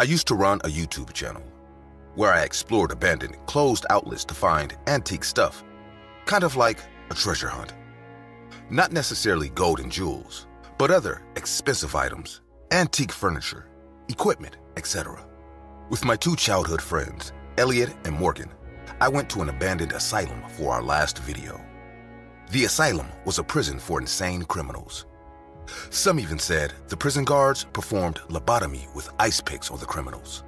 I used to run a YouTube channel where I explored abandoned, closed outlets to find antique stuff, kind of like a treasure hunt. Not necessarily gold and jewels, but other expensive items, antique furniture, equipment, etc. With my two childhood friends, Elliot and Morgan, I went to an abandoned asylum for our last video. The asylum was a prison for insane criminals. Some even said the prison guards performed lobotomy with ice picks on the criminals,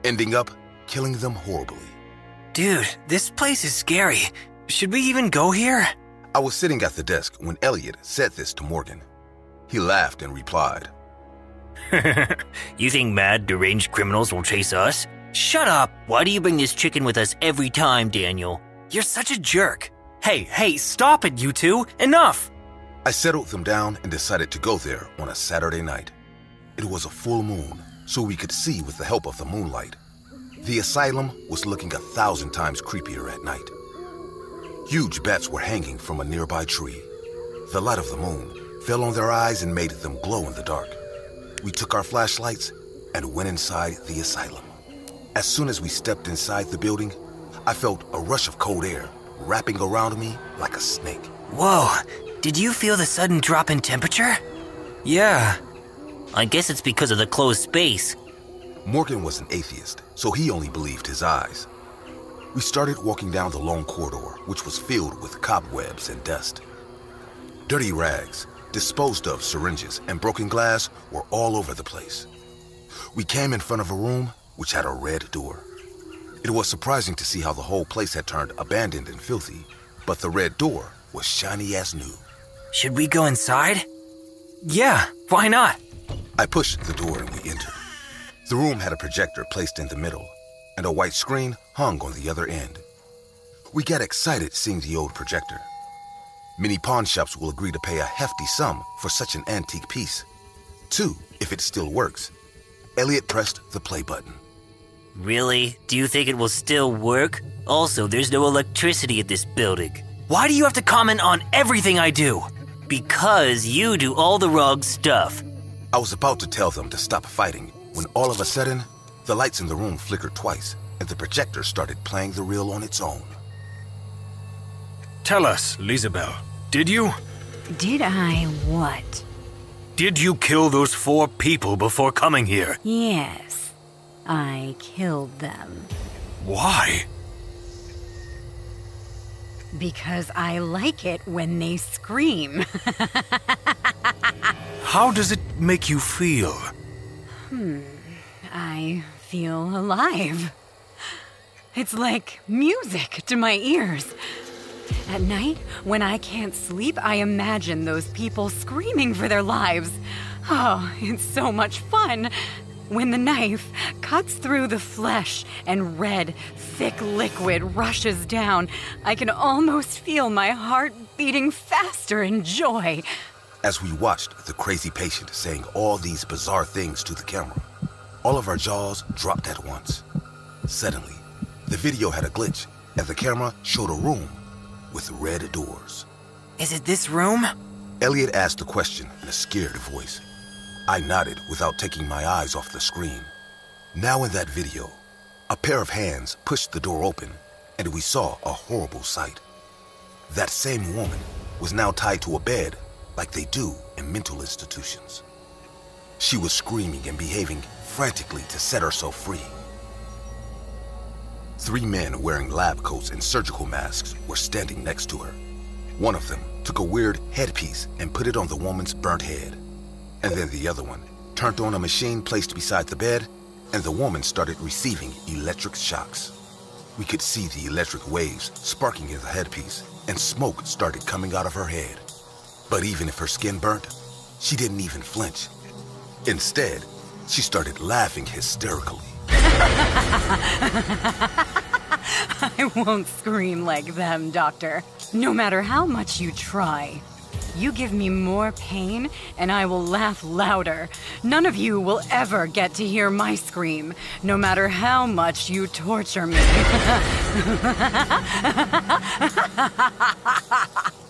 ending up killing them horribly. Dude, this place is scary. Should we even go here? I was sitting at the desk when Elliot said this to Morgan. He laughed and replied, You think mad, deranged criminals will chase us? Shut up! Why do you bring this chicken with us every time, Daniel? You're such a jerk. Hey, stop it, you two! Enough! I settled them down and decided to go there on a Saturday night. It was a full moon, so we could see with the help of the moonlight. The asylum was looking 1,000 times creepier at night. Huge bats were hanging from a nearby tree. The light of the moon fell on their eyes and made them glow in the dark. We took our flashlights and went inside the asylum. As soon as we stepped inside the building, I felt a rush of cold air wrapping around me like a snake. Whoa, did you feel the sudden drop in temperature? Yeah. I guess it's because of the closed space. Morgan was an atheist, so he only believed his eyes. We started walking down the long corridor, which was filled with cobwebs and dust. Dirty rags, disposed of syringes, and broken glass were all over the place. We came in front of a room which had a red door. It was surprising to see how the whole place had turned abandoned and filthy, but the red door was shiny as new. Should we go inside? Yeah, why not? I pushed the door and we entered. The room had a projector placed in the middle, and a white screen hung on the other end. We got excited seeing the old projector. Many pawn shops will agree to pay a hefty sum for such an antique piece. 2, if it still works. Elliot pressed the play button. Really? Do you think it will still work? Also, there's no electricity at this building. Why do you have to comment on everything I do? Because you do all the wrong stuff. I was about to tell them to stop fighting when all of a sudden, the lights in the room flickered twice and the projector started playing the reel on its own. Tell us, Lizabelle, did you? Did I what? Did you kill those 4 people before coming here? Yes, I killed them. Why? Because I like it when they scream. How does it make you feel? I feel alive. It's like music to my ears. At night, when I can't sleep, I imagine those people screaming for their lives. Oh, it's so much fun. When the knife cuts through the flesh and red, thick liquid rushes down, I can almost feel my heart beating faster in joy. As we watched the crazy patient saying all these bizarre things to the camera, all of our jaws dropped at once. Suddenly, the video had a glitch, and the camera showed a room with red doors. Is it this room? Elliot asked the question in a scared voice. I nodded without taking my eyes off the screen. Now in that video, a pair of hands pushed the door open, and we saw a horrible sight. That same woman was now tied to a bed like they do in mental institutions. She was screaming and behaving frantically to set herself free. 3 men wearing lab coats and surgical masks were standing next to her. One of them took a weird headpiece and put it on the woman's burnt head. And then the other one turned on a machine placed beside the bed, and the woman started receiving electric shocks. We could see the electric waves sparking in the headpiece, and smoke started coming out of her head. But even if her skin burnt, she didn't even flinch. Instead, she started laughing hysterically. I won't scream like them, Doctor. No matter how much you try. You give me more pain, and I will laugh louder. None of you will ever get to hear my scream, no matter how much you torture me.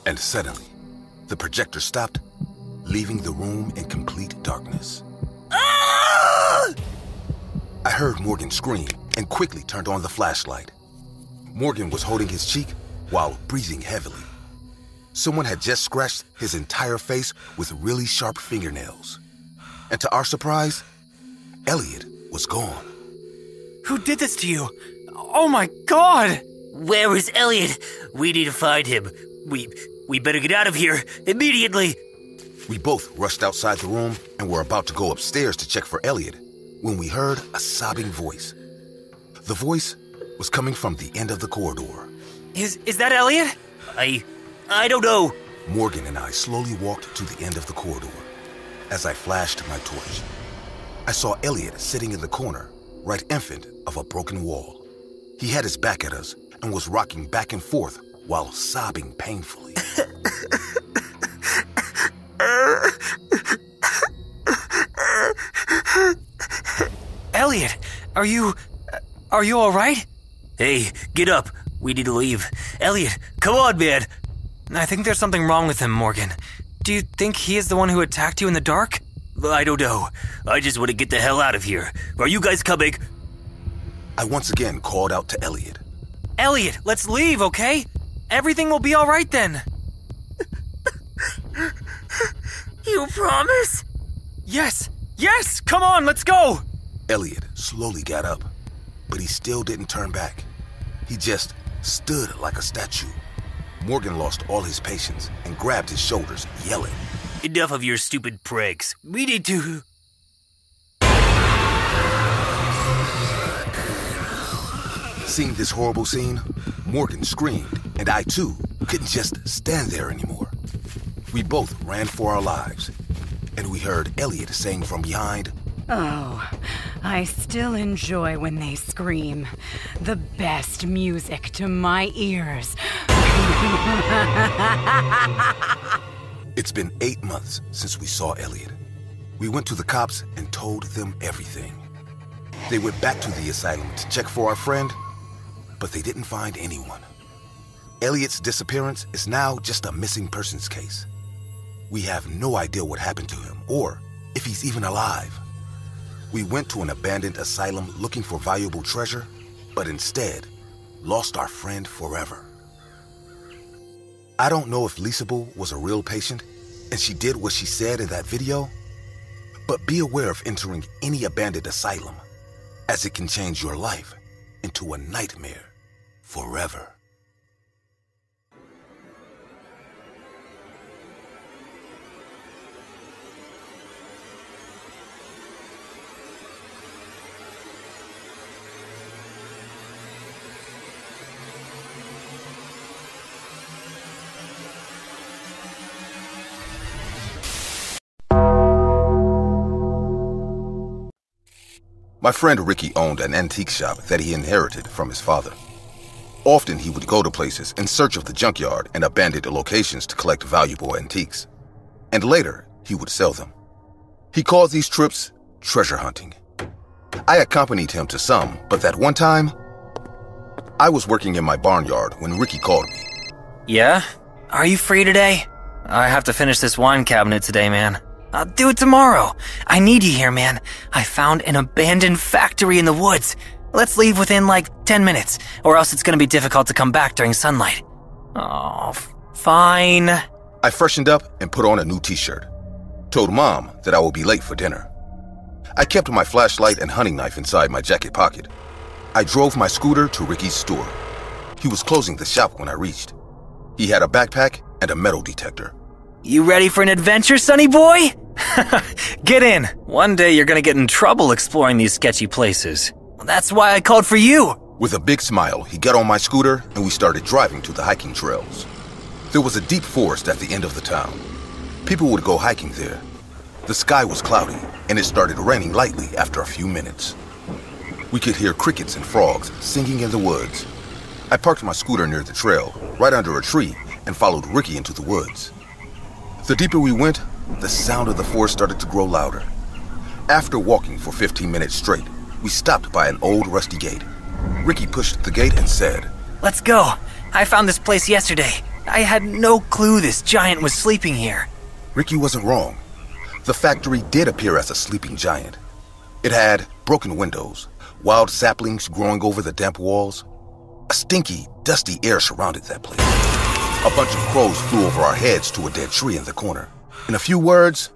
And suddenly, the projector stopped, leaving the room in complete darkness. I heard Morgan scream and quickly turned on the flashlight. Morgan was holding his cheek while breathing heavily. Someone had just scratched his entire face with really sharp fingernails. And to our surprise, Elliot was gone. Who did this to you? Oh my God! Where is Elliot? We need to find him. We better get out of here immediately. We both rushed outside the room and were about to go upstairs to check for Elliot when we heard a sobbing voice. The voice was coming from the end of the corridor. Is that Elliot? I don't know. Morgan and I slowly walked to the end of the corridor. As I flashed my torch, I saw Elliot sitting in the corner, right infant of a broken wall. He had his back at us and was rocking back and forth while sobbing painfully. Elliot, are you all right? Hey, get up. We need to leave. Elliot, come on, man. I think there's something wrong with him, Morgan. Do you think he is the one who attacked you in the dark? I don't know. I just want to get the hell out of here. Are you guys coming? I once again called out to Elliot. Elliot, let's leave, okay? Everything will be all right then. You promise? Yes, come on, let's go! Elliot slowly got up, but he still didn't turn back. He just stood like a statue. Morgan lost all his patience and grabbed his shoulders, yelling, Enough of your stupid pranks. We need to... Seeing this horrible scene, Morgan screamed, and I too couldn't just stand there anymore. We both ran for our lives, and we heard Elliot saying from behind, Oh, I still enjoy when they scream. The best music to my ears. It's been 8 months since we saw Elliot. We went to the cops and told them everything. They went back to the asylum to check for our friend, but they didn't find anyone. Elliot's disappearance is now just a missing persons case. We have no idea what happened to him or if he's even alive. We went to an abandoned asylum looking for valuable treasure, but instead lost our friend forever. I don't know if Lisabel was a real patient and she did what she said in that video, but be aware of entering any abandoned asylum, as it can change your life into a nightmare forever. My friend Ricky owned an antique shop that he inherited from his father. Often he would go to places in search of the junkyard and abandoned locations to collect valuable antiques. And later, he would sell them. He called these trips treasure hunting. I accompanied him to some, but that one time, I was working in my barnyard when Ricky called me. Yeah? Are you free today? I have to finish this wine cabinet today, man. I'll do it tomorrow. I need you here, man. I found an abandoned factory in the woods. Let's leave within like 10 minutes, or else it's gonna be difficult to come back during sunlight. Oh, fine. I freshened up and put on a new t-shirt. Told Mom that I would be late for dinner. I kept my flashlight and hunting knife inside my jacket pocket. I drove my scooter to Ricky's store. He was closing the shop when I reached. He had a backpack and a metal detector. You ready for an adventure, sonny boy? Get in. One day you're gonna get in trouble exploring these sketchy places. That's why I called for you. With a big smile, he got on my scooter and we started driving to the hiking trails. There was a deep forest at the end of the town. People would go hiking there. The sky was cloudy and it started raining lightly after a few minutes. We could hear crickets and frogs singing in the woods. I parked my scooter near the trail, right under a tree, and followed Ricky into the woods. The deeper we went, the sound of the forest started to grow louder. After walking for 15 minutes straight, we stopped by an old rusty gate. Ricky pushed the gate and said, Let's go. I found this place yesterday. I had no clue this giant was sleeping here. Ricky wasn't wrong. The factory did appear as a sleeping giant. It had broken windows, wild saplings growing over the damp walls. A stinky, dusty air surrounded that place. A bunch of crows flew over our heads to a dead tree in the corner. In a few words,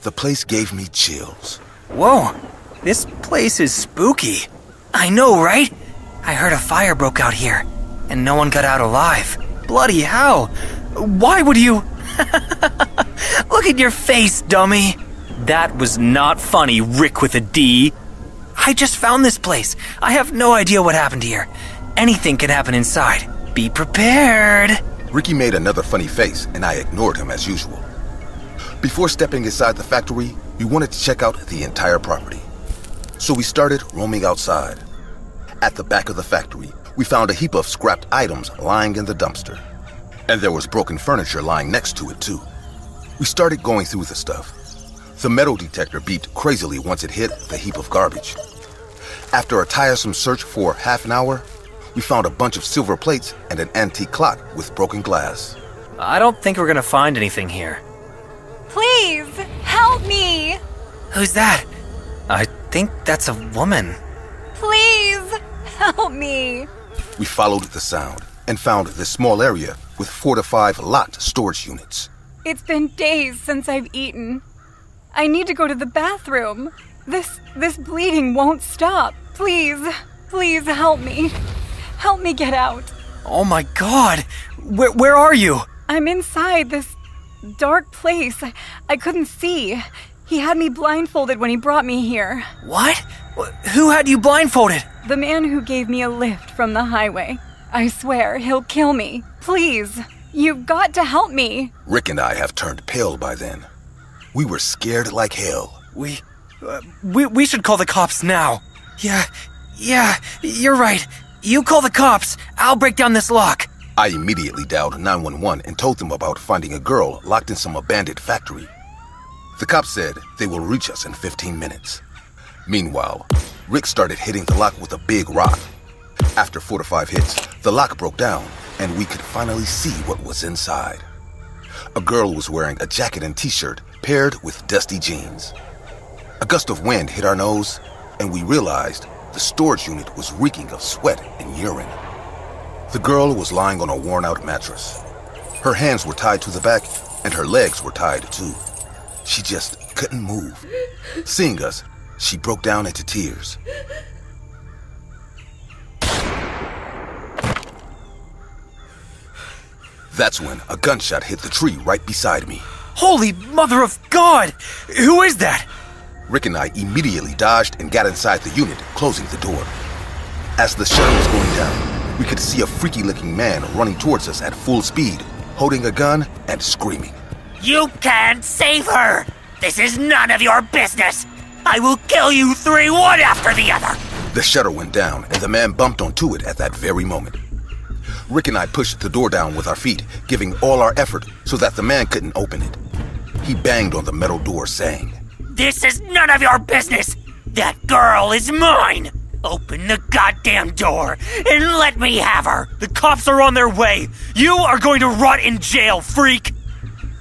the place gave me chills. Whoa, this place is spooky. I know, right? I heard a fire broke out here, and no one got out alive. Bloody hell! Why would you... Look at your face, dummy. That was not funny, Rick with a D. I just found this place. I have no idea what happened here. Anything can happen inside. Be prepared. Ricky made another funny face, and I ignored him as usual. Before stepping inside the factory, we wanted to check out the entire property. So we started roaming outside. At the back of the factory, we found a heap of scrapped items lying in the dumpster. And there was broken furniture lying next to it, too. We started going through the stuff. The metal detector beeped crazily once it hit the heap of garbage. After a tiresome search for half an hour, we found a bunch of silver plates and an antique clock with broken glass. I don't think we're gonna find anything here. Please, help me! Who's that? I think that's a woman. Please, help me! We followed the sound and found this small area with 4 to 5 locked storage units. It's been days since I've eaten. I need to go to the bathroom. This bleeding won't stop. Please help me. Help me get out. Oh my god! Where are you? I'm inside this dark place. I couldn't see. He had me blindfolded when he brought me here. What? Who had you blindfolded? The man who gave me a lift from the highway. I swear he'll kill me. Please, you've got to help me. Rick and I have turned pale by then. We were scared like hell. We should call the cops now. Yeah, you're right. You call the cops. I'll break down this lock. I immediately dialed 911 and told them about finding a girl locked in some abandoned factory. The cops said they will reach us in 15 minutes. Meanwhile, Rick started hitting the lock with a big rock. After 4 to 5 hits, the lock broke down, and we could finally see what was inside. A girl was wearing a jacket and t-shirt paired with dusty jeans. A gust of wind hit our nose, and we realized the storage unit was reeking of sweat and urine. The girl was lying on a worn-out mattress. Her hands were tied to the back, and her legs were tied too. She just couldn't move. Seeing us, she broke down into tears. That's when a gunshot hit the tree right beside me. Holy mother of God! Who is that? Rick and I immediately dodged and got inside the unit, closing the door. As the shutter was going down, we could see a freaky-looking man running towards us at full speed, holding a gun and screaming. You can't save her! This is none of your business! I will kill you three, one after the other! The shutter went down, and the man bumped onto it at that very moment. Rick and I pushed the door down with our feet, giving all our effort so that the man couldn't open it. He banged on the metal door, saying, This is none of your business! That girl is mine! Open the goddamn door and let me have her! The cops are on their way! You are going to rot in jail, freak!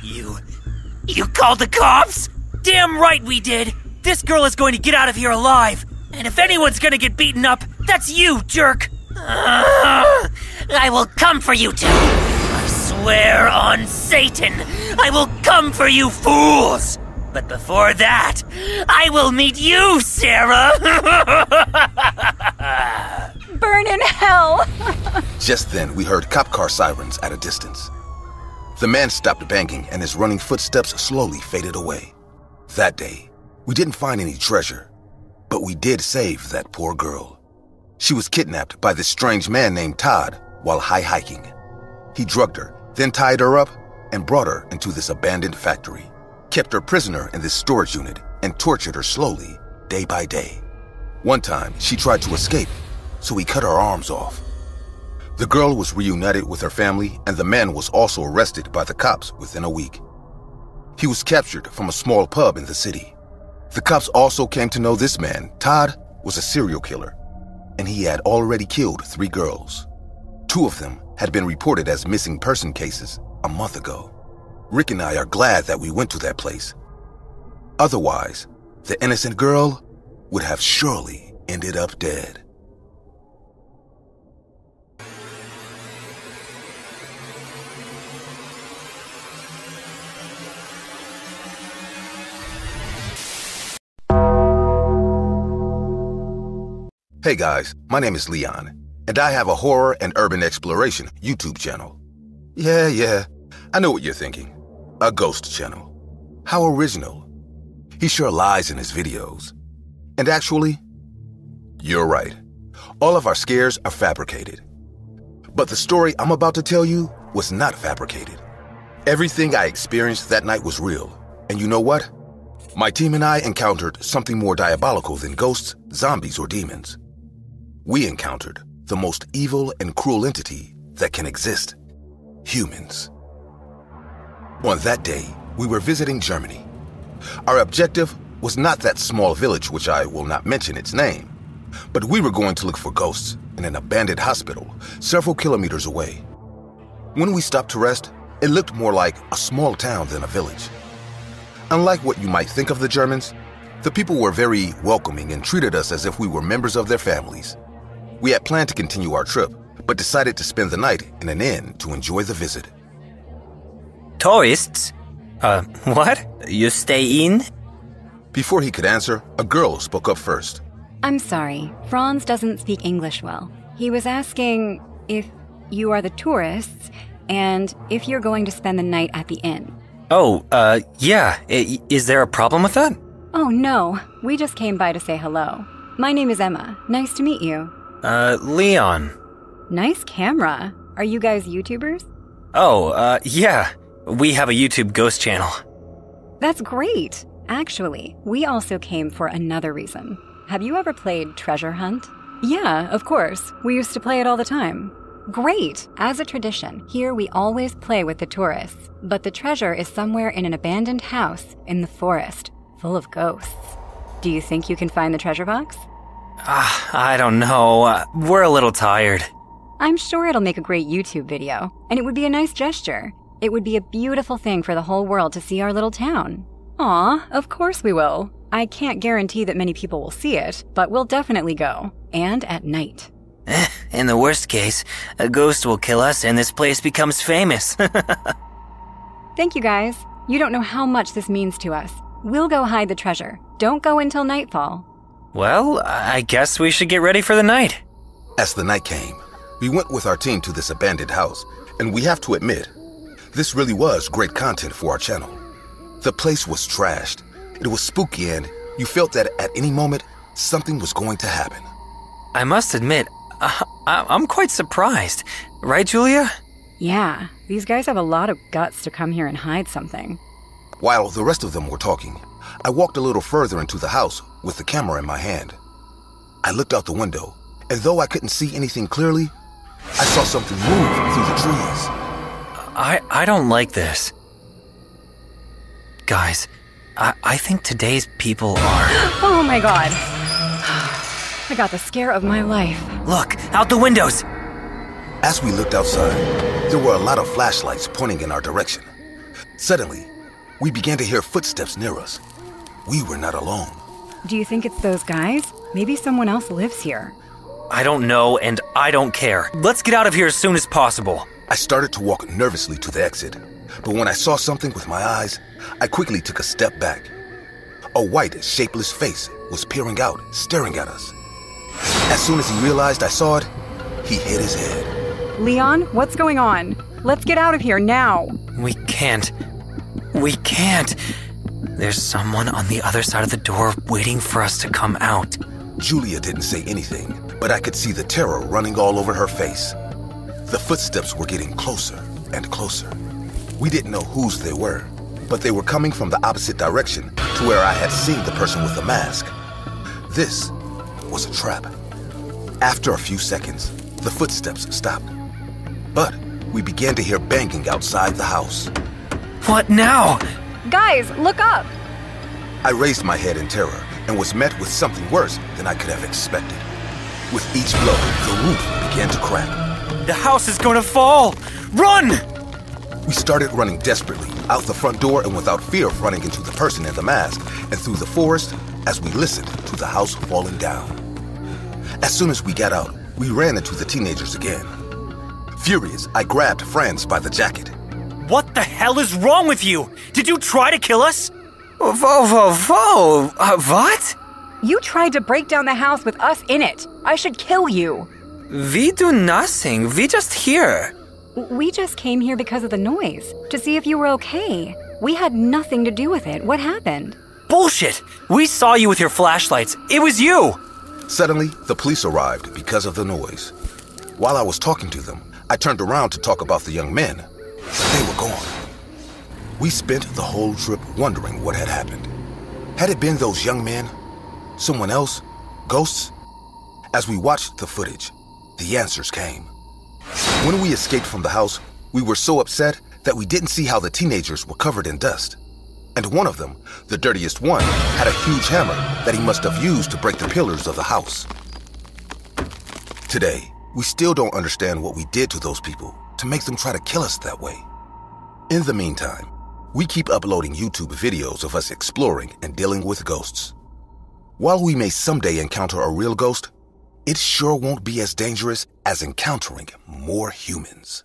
You called the cops? Damn right we did! This girl is going to get out of here alive! And if anyone's gonna get beaten up, that's you, jerk! I will come for you two! I swear on Satan, I will come for you fools! But before that, I will meet you, Sarah! Burn in hell! Just then, we heard cop car sirens at a distance. The man stopped banging, and his running footsteps slowly faded away. That day, we didn't find any treasure, but we did save that poor girl. She was kidnapped by this strange man named Todd while hiking. He drugged her, then tied her up and brought her into this abandoned factory, kept her prisoner in this storage unit, and tortured her slowly, day by day. One time, she tried to escape, so he cut her arms off. The girl was reunited with her family, and the man was also arrested by the cops within a week. He was captured from a small pub in the city. The cops also came to know this man, Todd, was a serial killer, and he had already killed 3 girls. 2 of them had been reported as missing person cases a month ago. Rick and I are glad that we went to that place. Otherwise, the innocent girl would have surely ended up dead. Hey guys, my name is Leon, and I have a horror and urban exploration YouTube channel. Yeah, I know what you're thinking. A ghost channel. How original. He sure lies in his videos. And actually, you're right. All of our scares are fabricated. But the story I'm about to tell you was not fabricated. Everything I experienced that night was real. And you know what? My team and I encountered something more diabolical than ghosts, zombies, or demons. We encountered the most evil and cruel entity that can exist: humans. On that day, we were visiting Germany. Our objective was not that small village, which I will not mention its name, but we were going to look for ghosts in an abandoned hospital several kilometers away. When we stopped to rest, it looked more like a small town than a village. Unlike what you might think of the Germans, the people were very welcoming and treated us as if we were members of their families. We had planned to continue our trip, but decided to spend the night in an inn to enjoy the visit. Tourists? What? You stay in? Before he could answer, a girl spoke up first. I'm sorry, Franz doesn't speak English well. He was asking if you are the tourists and if you're going to spend the night at the inn. Oh, yeah. Is there a problem with that? Oh no, we just came by to say hello. My name is Emma. Nice to meet you. Leon. Nice camera. Are you guys YouTubers? Oh, yeah. We have a YouTube ghost channel. That's great. Actually, we also came for another reason. Have you ever played Treasure Hunt? Yeah, of course. We used to play it all the time. Great! As a tradition, here we always play with the tourists, but the treasure is somewhere in an abandoned house in the forest, full of ghosts. Do you think you can find the treasure box? I don't know. We're a little tired. I'm sure it'll make a great YouTube video, and it would be a nice gesture. It would be a beautiful thing for the whole world to see our little town. Aw, of course we will. I can't guarantee that many people will see it, but we'll definitely go. And at night. In the worst case, a ghost will kill us and this place becomes famous. Thank you guys. You don't know how much this means to us. We'll go hide the treasure. Don't go until nightfall. Well, I guess we should get ready for the night. As the night came, we went with our team to this abandoned house, and we have to admit, this really was great content for our channel. The place was trashed. It was spooky, and you felt that at any moment, something was going to happen. I must admit, I'm quite surprised. Right, Julia? Yeah, these guys have a lot of guts to come here and hide something. While the rest of them were talking, I walked a little further into the house with the camera in my hand. I looked out the window, and though I couldn't see anything clearly, I saw something move through the trees. I don't like this. Guys, I think today's people are... Oh my god. I got the scare of my life. Look, out the windows! As we looked outside, there were a lot of flashlights pointing in our direction. Suddenly, we began to hear footsteps near us. We were not alone. Do you think it's those guys? Maybe someone else lives here. I don't know, and I don't care. Let's get out of here as soon as possible. I started to walk nervously to the exit, but when I saw something with my eyes, I quickly took a step back. A white, shapeless face was peering out, staring at us. As soon as he realized I saw it, he hit his head. Leon, what's going on? Let's get out of here now. We can't. There's someone on the other side of the door waiting for us to come out. Julia didn't say anything, but I could see the terror running all over her face. The footsteps were getting closer and closer. We didn't know whose they were, but they were coming from the opposite direction to where I had seen the person with the mask. This was a trap. After a few seconds, the footsteps stopped. But we began to hear banging outside the house. What now? Guys, look up! I raised my head in terror and was met with something worse than I could have expected. With each blow, the roof began to crack. The house is gonna fall! Run! We started running desperately out the front door and without fear of running into the person in the mask and through the forest as we listened to the house falling down. As soon as we got out, we ran into the teenagers again. Furious, I grabbed Franz by the jacket. What the hell is wrong with you? Did you try to kill us? What? You tried to break down the house with us in it. I should kill you. We do nothing. We just here. We just came here because of the noise, to see if you were okay. We had nothing to do with it. What happened? Bullshit! We saw you with your flashlights. It was you! Suddenly, the police arrived because of the noise. While I was talking to them, I turned around to talk about the young men. They were gone. We spent the whole trip wondering what had happened. Had it been those young men? Someone else? Ghosts? As we watched the footage, the answers came. When we escaped from the house, we were so upset that we didn't see how the teenagers were covered in dust. And one of them, the dirtiest one, had a huge hammer that he must have used to break the pillars of the house. Today, we still don't understand what we did to those people to make them try to kill us that way. In the meantime, we keep uploading YouTube videos of us exploring and dealing with ghosts. While we may someday encounter a real ghost, it sure won't be as dangerous as encountering more humans.